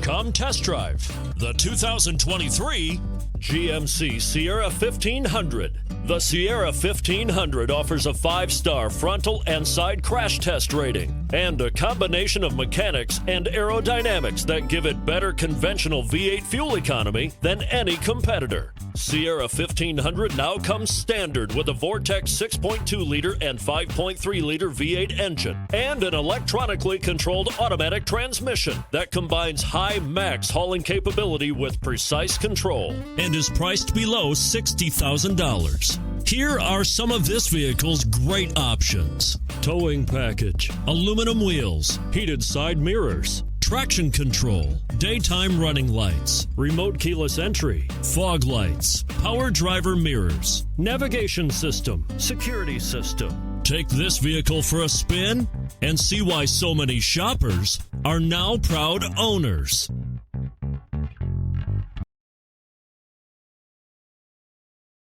Come test drive the 2023 GMC Sierra 1500. The Sierra 1500 offers a 5-star frontal and side crash test rating and a combination of mechanics and aerodynamics that give it better conventional V8 fuel economy than any competitor. Sierra 1500 now comes standard with a Vortex 6.2-liter and 5.3-liter V8 engine and an electronically controlled automatic transmission that combines high max hauling capability with precise control and is priced below $60,000. Here are some of this vehicle's great options: towing package, aluminum wheels, heated side mirrors, traction control, daytime running lights, remote keyless entry, fog lights, power driver mirrors, navigation system, security system. Take this vehicle for a spin and see why so many shoppers are now proud owners.